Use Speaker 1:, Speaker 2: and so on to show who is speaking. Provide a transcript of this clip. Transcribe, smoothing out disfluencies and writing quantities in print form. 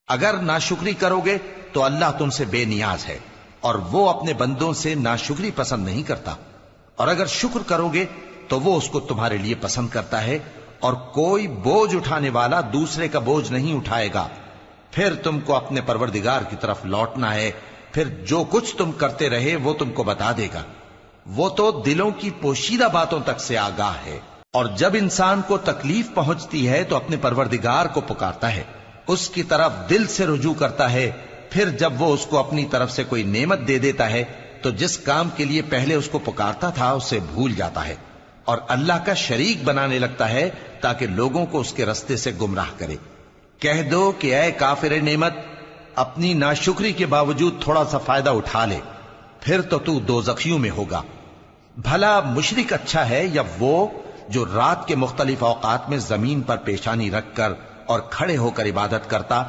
Speaker 1: اگر ناشکری کرو گے تو اللہ تم سے بے نیاز ہے اور وہ اپنے بندوں سے ناشکری پسند نہیں کرتا، اور اگر شکر کرو گے تو وہ اس کو تمہارے لیے پسند کرتا ہے، اور کوئی بوجھ اٹھانے والا دوسرے کا بوجھ نہیں اٹھائے گا۔ پھر تم کو اپنے پروردگار کی طرف لوٹنا ہے، پھر جو کچھ تم کرتے رہے وہ تم کو بتا دے گا۔ وہ تو دلوں کی پوشیدہ باتوں تک سے آگاہ ہے۔ اور جب انسان کو تکلیف پہنچتی ہے تو اپنے پروردگار کو پکارتا ہے، اس کی طرف دل سے رجوع کرتا ہے، پھر جب وہ اس کو اپنی طرف سے کوئی نعمت دے دیتا ہے تو جس کام کے لیے پہلے اس کو پکارتا تھا اسے بھول جاتا ہے اور اللہ کا شریک بنانے لگتا ہے تاکہ لوگوں کو اس کے رستے سے گمراہ کرے۔ کہہ دو کہ اے کافر نعمت، اپنی ناشکری کے باوجود تھوڑا سا فائدہ اٹھا لے، پھر تو دوزخیوں میں ہوگا۔ بھلا مشرک اچھا ہے یا وہ جو رات کے مختلف اوقات میں زمین پر پیشانی رکھ کر اور کھڑے ہو کر عبادت کرتا